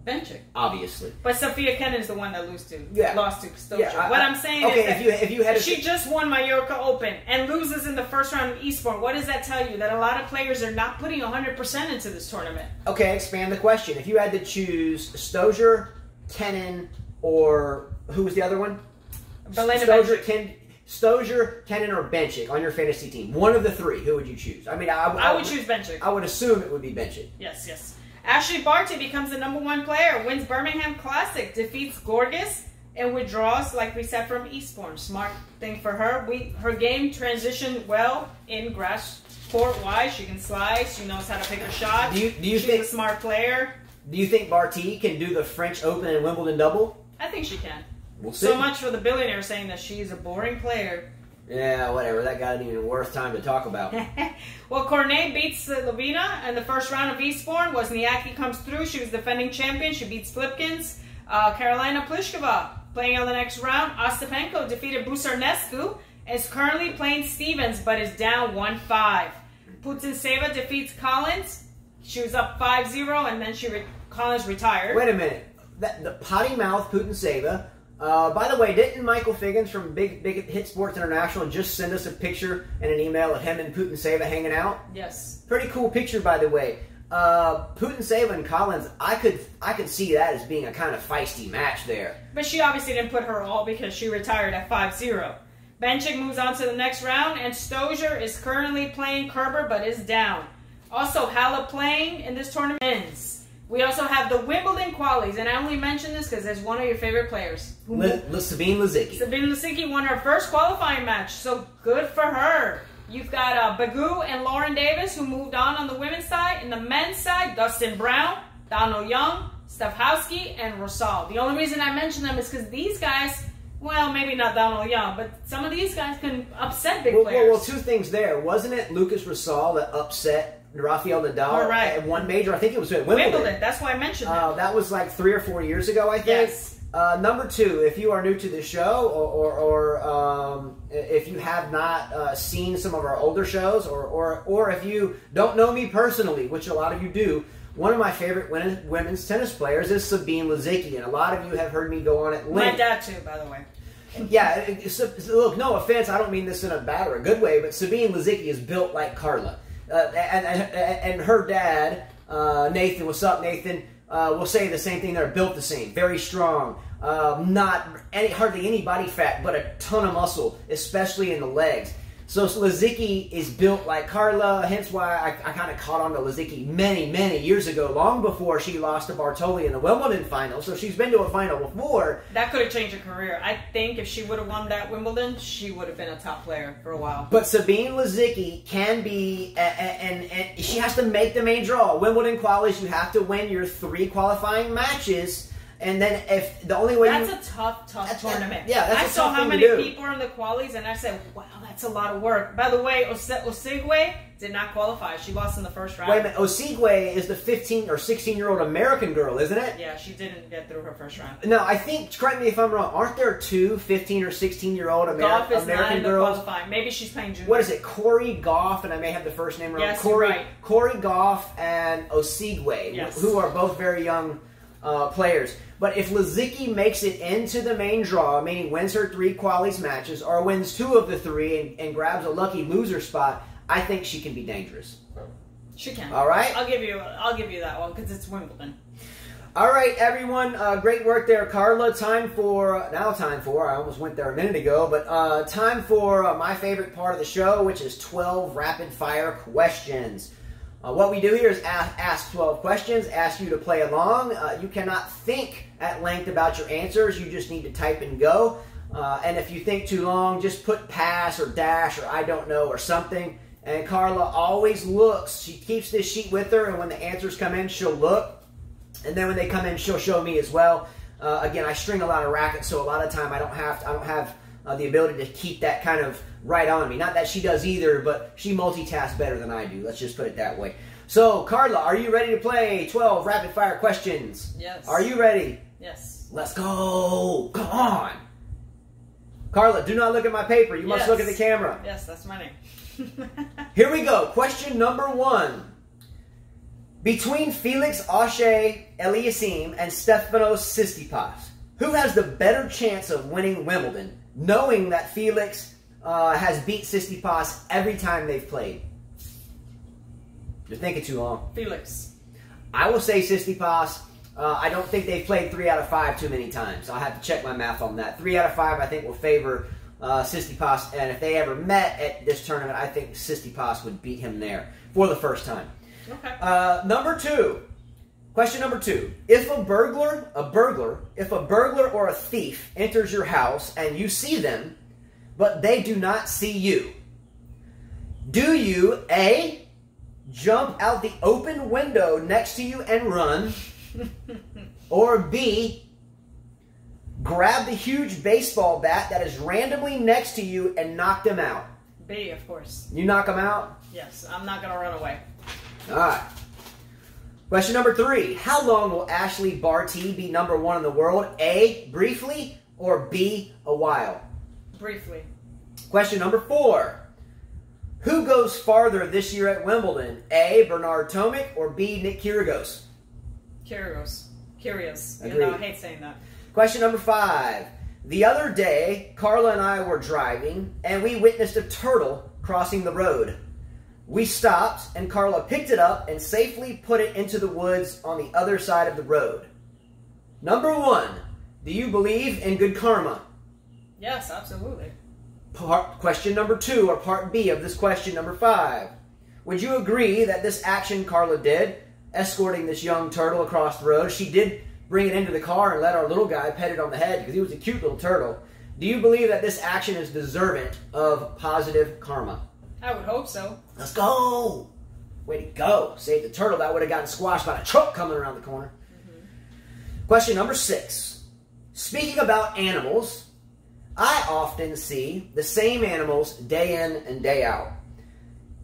Benchik. Obviously. But Sofia Kenin is the one that lost to Stoja. Yeah, what I'm saying okay, is that if you had she just won Mallorca Open and loses in the first round of Eastbourne. What does that tell you? That a lot of players are not putting 100% into this tournament. Okay, expand the question. If you had to choose Stoja, Kenin, or who was the other one? Stoja, Kenin, or Benchik on your fantasy team. One of the three. Who would you choose? I mean, I would choose Benchik. I would assume it would be Benchik. Yes, yes. Ashleigh Barty becomes the #1 player, wins Birmingham Classic, defeats Gorgas, and withdraws, like we said, from Eastbourne. Smart thing for her. Her game transitioned well in grass court-wise. She can slice. She knows how to pick her shot. She's a smart player. Do you think Barty can do the French Open and Wimbledon double? I think she can. We'll see. So much for the billionaire saying that she's a boring player. Yeah, whatever. That guy isn't even worth time to talk about. Well, Cornet beats Lavina in the first round of Eastbourne. Wozniacki comes through. She was defending champion. She beats Flipkins. Karolina Pliskova playing on the next round. Ostapenko defeated Busarnescu. Is currently playing Stevens, but is down 1-5. Putintseva defeats Collins. She was up 5-0, and then Collins retired. Wait a minute. The potty mouth Putintseva. By the way, didn't Michael Figgins from Big Hit Sports International just send us a picture and an email of him and Putintseva hanging out? Yes. Pretty cool picture, by the way. Putintseva and Collins, I could see that as being a kind of feisty match there. But she obviously didn't put her all because she retired at 5-0. Benchik moves on to the next round, and Stoja is currently playing Kerber, but is down. Also, Halle playing in this tournament. We also have the Wimbledon qualies, and I only mention this because there's one of your favorite players. Sabine Lisicki. Sabine Lisicki won her first qualifying match, so good for her. You've got Bagu and Lauren Davis, who moved on the women's side. In the men's side, Dustin Brown, Donald Young, Stefowski, and Rosal. The only reason I mention them is because these guys, well, maybe not Donald Young, but some of these guys can upset big players. Well, two things there. Wasn't it Lucas Rosal that upset Rafael Nadal at one major? I think it was at Wimbledon. That's why I mentioned that. That was like 3 or 4 years ago, I think. Yes. Number two, if you are new to the show, or if you have not seen some of our older shows, or if you don't know me personally, which a lot of you do, one of my favorite women's tennis players is Sabine Lisicki, and a lot of you have heard me go on at length. My dad too, by the way. Yeah, look, no offense, I don't mean this in a bad or a good way, but Sabine Lisicki is built like Carla. And her dad, Nathan, what's up, Nathan? Will say the same thing. They're built the same, very strong, hardly any body fat, but a ton of muscle, especially in the legs. So Lisicki is built like Carla, hence why I kind of caught on to Lisicki many years ago, long before she lost to Bartoli in the Wimbledon final. So she's been to a final before. That could have changed her career. I think if she would have won that Wimbledon, she would have been a top player for a while. But Sabine Lisicki can be, and she has to make the main draw. Wimbledon qualies, you have to win your 3 qualifying matches. And then if the only way that's a tough tournament. I saw how many people are in the qualies, and I said, wow, that's a lot of work. By the way, Osigwe did not qualify. She lost in the first round. Wait a minute. Osigwe is the 15 or 16-year-old American girl, isn't it? Yeah, she didn't get through her first round. No, I think, correct me if I'm wrong, aren't there 2 15 or 16-year-old American girls? Goff is not in the qualifying. Maybe she's playing junior. What is it? Corey Goff, and I may have the first name wrong. Yes, right. Corey Goff and Osigwe, yes, who are both very young players. But if Lisicki makes it into the main draw, meaning wins her 3 qualies matches, or wins 2 of the 3 and grabs a lucky loser spot, I think she can be dangerous. She can. All right? I'll give you that one because it's Wimbledon. All right, everyone. Great work there, Carla. Time for, I almost went there a minute ago, but time for my favorite part of the show, which is 12 rapid-fire questions. What we do here is ask 12 questions, ask you to play along. You cannot think at length about your answers. You just need to type and go. And if you think too long, just put pass or dash or I don't know or something. And Carla always looks. She keeps this sheet with her, and when the answers come in, she'll look. And then when they come in, she'll show me as well. Again, I string a lot of rackets, so a lot of time I don't have the ability to keep that kind of right on me. Not that she does either, but she multitasks better than I do. Let's just put it that way. So, Carla, are you ready to play 12 rapid-fire questions? Yes. Are you ready? Yes. Let's go. Come on. Carla, do not look at my paper. You must look at the camera. Yes, that's my name. Here we go. Question number 1. Between Felix Auger-Aliassime and Stefanos Tsitsipas, who has the better chance of winning Wimbledon, knowing that Felix has beat Tsitsipas every time they've played? You're thinking too long. Felix. I will say Tsitsipas. I don't think they've played 3 out of 5 too many times. I'll have to check my math on that. 3 out of 5, I think, will favor Tsitsipas. And if they ever met at this tournament, I think Tsitsipas would beat him there for the first time. Okay. Number 2. Question number 2. If a burglar or a thief enters your house and you see them, but they do not see you, do you, A, jump out the open window next to you and run, or B, grab the huge baseball bat that is randomly next to you and knock them out? B, of course. You knock them out? Yes, I'm not going to run away. All right. Question number 3. How long will Ashleigh Barty be number 1 in the world? A, briefly, or B, a while? Briefly. Question number 4. Who goes farther this year at Wimbledon? A, Bernard Tomic, or B, Nick Kyrgios? Kyrgios. Agreed. You know, I hate saying that. Question number 5. The other day, Carla and I were driving, and we witnessed a turtle crossing the road. We stopped, and Carla picked it up and safely put it into the woods on the other side of the road. Number 1, do you believe in good karma? Yes, absolutely. Question number 2, or part B of this question number 5. Would you agree that this action Carla did, escorting this young turtle across the road, she did bring it into the car and let our little guy pet it on the head because he was a cute little turtle. Do you believe that this action is deserving of positive karma? I would hope so. Let's go! Way to go. Save the turtle. That would have gotten squashed by a truck coming around the corner. Question number 6. Speaking about animals, I often see the same animals day in and day out.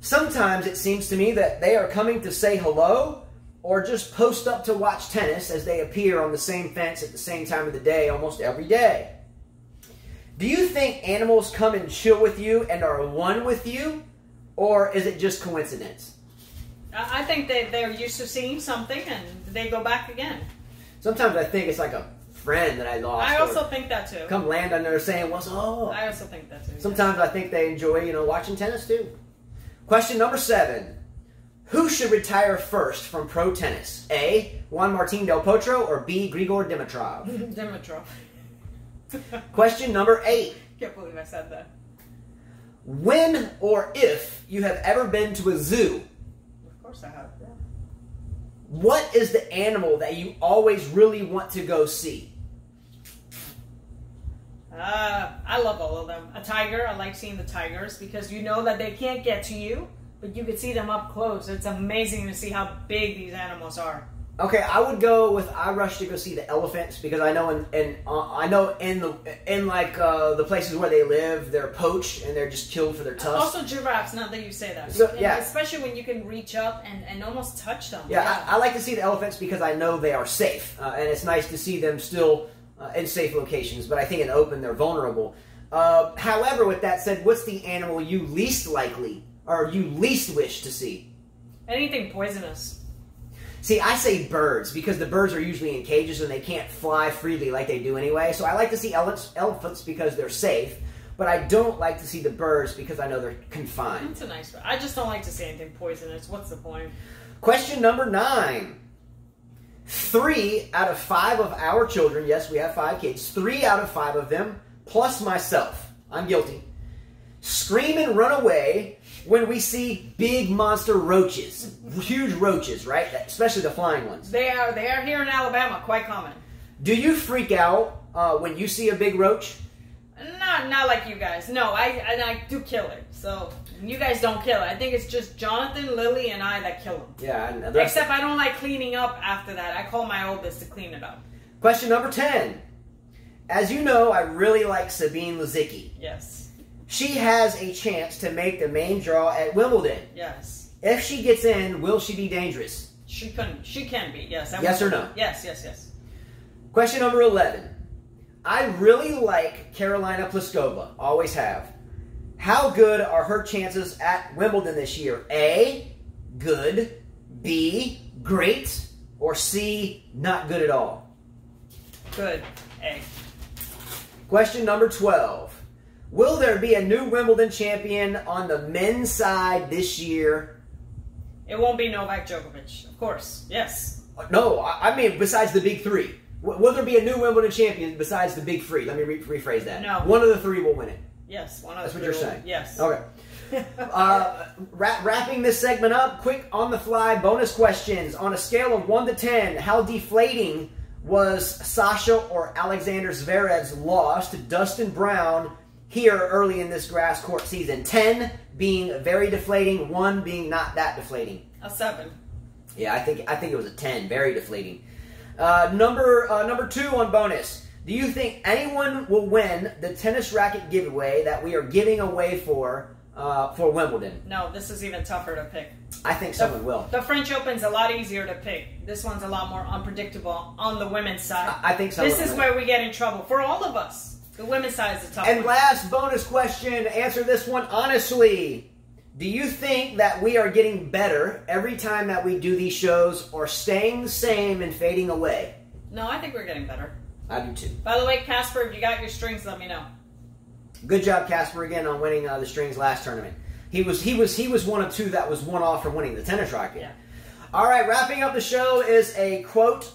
Sometimes it seems to me that they are coming to say hello or just post up to watch tennis as they appear on the same fence at the same time of the day almost every day. Do you think animals come and chill with you and are one with you? Or is it just coincidence? I think they're used to seeing something and they go back again. Sometimes I think it's like a friend that I lost. I also think that too. Come land on there saying, what's up? I also think that too. Sometimes I think they enjoy, watching tennis too. Question number 7. Who should retire first from pro tennis? A, Juan Martín del Potro, or B, Grigor Dimitrov? Dimitrov. Question number 8. Can't believe I said that. When or if you have ever been to a zoo, Of course I have, yeah. what is the animal that you always really want to go see? I love all of them. A tiger, I like seeing the tigers because you know that they can't get to you, but you can see them up close. It's amazing to see how big these animals are. Okay, I would go with I rush to go see the elephants because I know in the places where they live they're poached and they're just killed for their tusks. Also giraffes, now that you say that. So, yeah. Especially when you can reach up and almost touch them. Yeah, I like to see the elephants because I know they are safe and it's nice to see them still in safe locations. But I think in the open they're vulnerable. However, with that said, what's the animal you least likely or you least wish to see? Anything poisonous. See, I say birds because the birds are usually in cages and they can't fly freely like they do anyway. So I like to see elephants because they're safe, but I don't like to see the birds because I know they're confined. That's a nice one. I just don't like to see anything poisonous. What's the point? Question number 9. 3 out of 5 of our children, yes, we have 5 kids, 3 out of 5 of them, plus myself, I'm guilty, scream and run away when we see big monster roaches, huge roaches, right? Especially the flying ones. They are here in Alabama, quite common. Do you freak out when you see a big roach? Not like you guys. No, I do kill it. So you guys don't kill it. I think it's just Jonathan, Lily, and I that kill them. Yeah. Except I don't like cleaning up after that. I call my oldest to clean it up. Question number 10. As you know, I really like Sabine Lisicki. Yes. She has a chance to make the main draw at Wimbledon. Yes. If she gets in, will she be dangerous? She can be, yes. Yes or no? Yes. Question number 11. I really like Karolina Pliskova. Always have. How good are her chances at Wimbledon this year? A, good. B, great, or C, not good at all? Good. A. Question number 12. Will there be a new Wimbledon champion on the men's side this year? It won't be Novak Djokovic, of course. Yes. No, I mean besides the big three. Will there be a new Wimbledon champion besides the big three? Let me rephrase that. No. One of the three will win it. Yes, one of That's the what three you're will- saying. Yes. Okay. Wrapping this segment up, quick on-the-fly bonus questions. On a scale of 1 to 10, how deflating was Sasha or Alexander Zverev's loss to Dustin Brown here early in this grass court season? 10 being very deflating, 1 being not that deflating. A 7. Yeah, I think it was a 10, very deflating. Number 2 on bonus. Do you think anyone will win the tennis racket giveaway that we are giving away for Wimbledon? No, this is even tougher to pick. I think someone will. The French Open's a lot easier to pick. This one's a lot more unpredictable on the women's side. I think someone This is will. where we get in trouble for all of us. The women's side is the tough And one. last bonus question, answer this one honestly. Do you think that we are getting better every time that we do these shows, or staying the same and fading away? No, I think we're getting better. I do too. By the way, Casper, if you got your strings, let me know. Good job, Casper, again on winning the strings last tournament. He was one of two that was one off from winning the tennis racket. Yeah. All right, wrapping up the show is a quote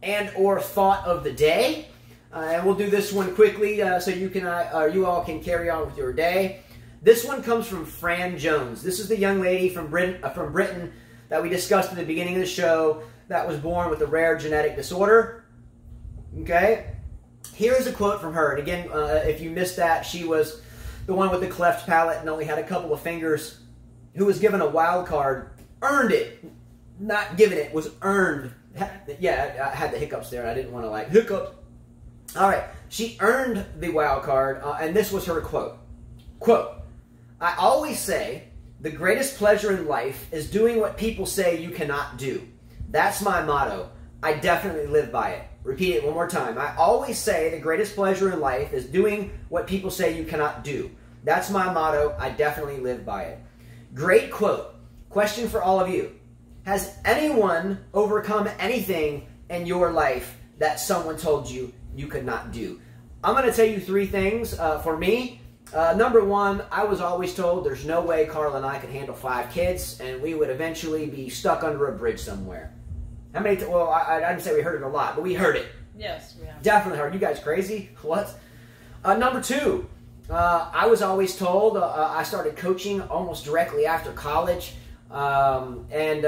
and or thought of the day, and we'll do this one quickly so you all can carry on with your day. This one comes from Fran Jones. This is the young lady from Britain that we discussed at the beginning of the show that was born with a rare genetic disorder. Okay, here is a quote from her. And again, if you missed that, she was the one with the cleft palate and only had a couple of fingers, who was given a wild card, earned it, not given it, was earned. Yeah, I had the hiccups there. I didn't want to hiccup. All right, she earned the wild card, and this was her quote. Quote, I always say the greatest pleasure in life is doing what people say you cannot do. That's my motto. I definitely live by it. Repeat it one more time. I always say the greatest pleasure in life is doing what people say you cannot do. That's my motto. I definitely live by it. Great quote. Question for all of you. Has anyone overcome anything in your life that someone told you you could not do? I'm going to tell you 3 things. For me, number 1, I was always told there's no way Carl and I could handle 5 kids, and we would eventually be stuck under a bridge somewhere. How many? Well, I didn't say we heard it a lot, but we heard it. Yes, we have. Definitely heard. You guys crazy? What? Number 2, I was always told. I started coaching almost directly after college, and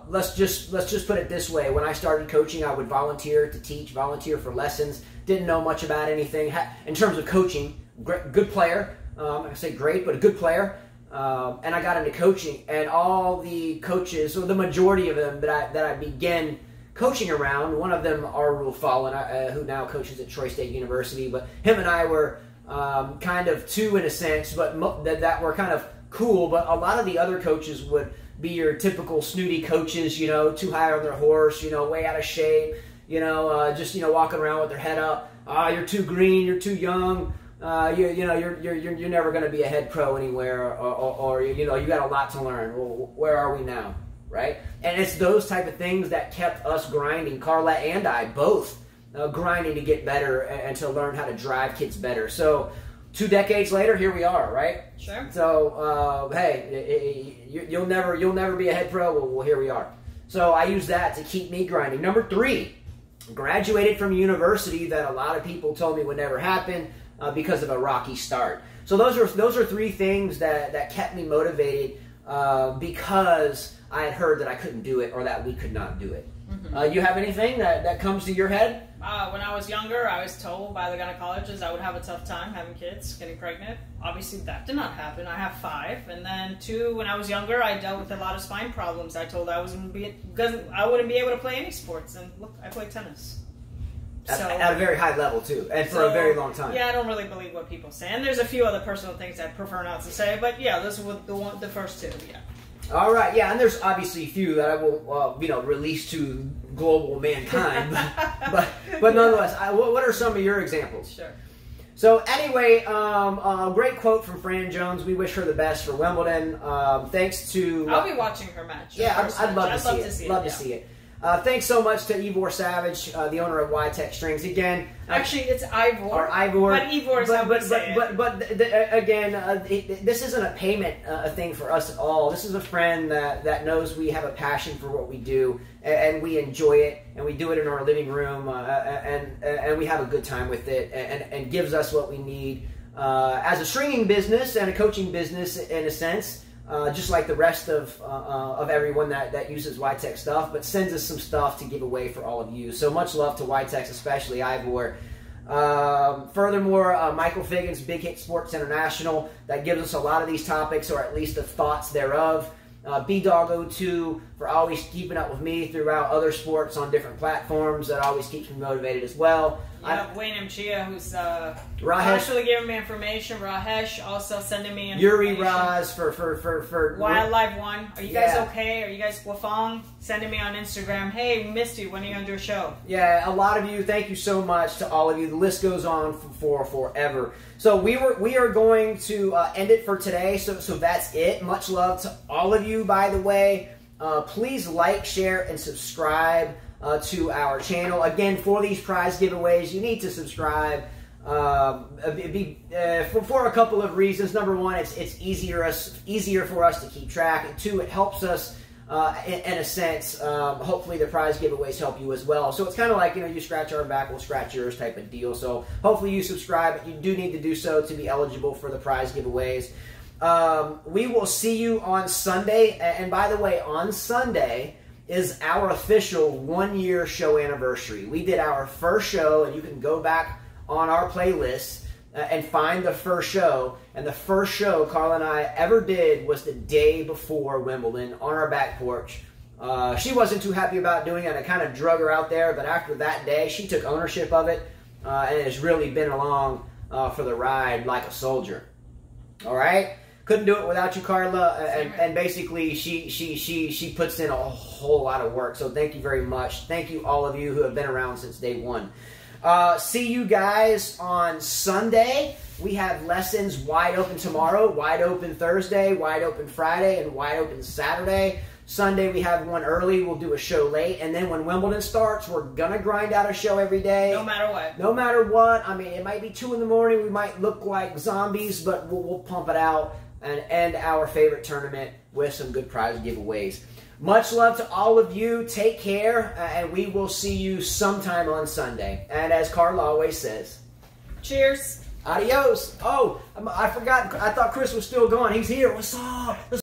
let's just put it this way: when I started coaching, I would volunteer to teach, volunteer for lessons. Didn't know much about anything in terms of coaching. Good player. I say great, but a good player. And I got into coaching, and all the coaches, or the majority of them that I began coaching around, one of them, Arul Fallen, who now coaches at Troy State University, but him and I were kind of two in a sense, but that were kind of cool. But a lot of the other coaches would be your typical snooty coaches, too high on their horse, way out of shape, just walking around with their head up. You're too green, you're too young. You're never going to be a head pro anywhere, or you got a lot to learn. Well, where are we now, right? And it's those type of things that kept us grinding, Carla and I both grinding to get better and to learn how to drive kids better. So 2 decades later, here we are, right? Sure. So hey, you'll never be a head pro. Well, here we are. So I use that to keep me grinding. Number 3, graduated from a university that a lot of people told me would never happen. Because of a rocky start. So those are 3 things that kept me motivated because I had heard that I couldn't do it or that we could not do it. Mm-hmm. You have anything that comes to your head? When I was younger, I was told by the gynecologist I would have a tough time having kids, getting pregnant. Obviously, that did not happen. I have 5. And then 2, when I was younger, I dealt with a lot of spine problems. I told I wouldn't be able to play any sports. And look, I play tennis. At a very high level, too, and for a very long time. Yeah, I don't really believe what people say. And there's a few other personal things I prefer not to say, but yeah, those were the first 2, yeah. All right, yeah, and there's obviously a few that I will, release to global mankind, but nonetheless, what are some of your examples? Sure. So anyway, great quote from Fran Jones. We wish her the best for Wimbledon. Thanks to... I'll be watching her match. Yeah, I'd love to see it. Love to see it. Thanks so much to Ivor Savage, the owner of YTEX Strings. Again, actually, it's Ivor. Or Ivor. But Ivor is how we say it. Again, this isn't a payment thing for us at all. This is a friend that knows we have a passion for what we do, and we enjoy it, and we do it in our living room, and we have a good time with it, and gives us what we need as a stringing business and a coaching business in a sense. Just like the rest of everyone that uses YTEX stuff, but sends us some stuff to give away for all of you. So much love to YTEX, especially Ivor. Furthermore, Michael Figgins, Big Hit Sports International, that gives us a lot of these topics, or at least the thoughts thereof. B-Dog02 for always keeping up with me throughout other sports on different platforms. That always keeps me motivated as well. Yeah, Wayne M. Chia, who's Rahesh, actually giving me information. Rahesh also sending me information. Yuri Raz for Wildlife One. Are you guys okay? Are you guys Wafong? Sending me on Instagram. Hey, we missed you. When are you going to do a show? Yeah, a lot of you. Thank you so much to all of you. The list goes on for forever. So we are going to end it for today. So that's it. Much love to all of you, by the way. Please like, share, and subscribe to our channel. Again, for these prize giveaways, you need to subscribe for a couple of reasons. Number one, it's easier for us to keep track. And two, it helps us in a sense. Hopefully the prize giveaways help you as well. So it's kind of like, you scratch our back, we'll scratch yours type of deal. So hopefully you subscribe. You do need to do so to be eligible for the prize giveaways. We will see you on Sunday. And by the way, on Sunday is our official 1-year show anniversary. We did our first show, and you can go back on our playlist and find the first show. And the first show Carla and I ever did was the day before Wimbledon on our back porch. She wasn't too happy about doing it. I kind of drug her out there, but after that day, she took ownership of it and has really been along for the ride like a soldier. All right? Couldn't do it without you, Carla, and basically she puts in a whole lot of work. So thank you very much. Thank you all of you who have been around since day one. See you guys on Sunday. We have lessons wide open tomorrow, wide open Thursday, wide open Friday, and wide open Saturday. Sunday we have one early. We'll do a show late, and then when Wimbledon starts, we're gonna grind out a show every day. No matter what. No matter what. I mean, it might be 2 in the morning. We might look like zombies, but we'll pump it out and end our favorite tournament with some good prize giveaways. Much love to all of you. Take care, and we will see you sometime on Sunday. And as Carla always says, cheers. Adios. Oh, I forgot. I thought Chris was still gone. He's here. What's up?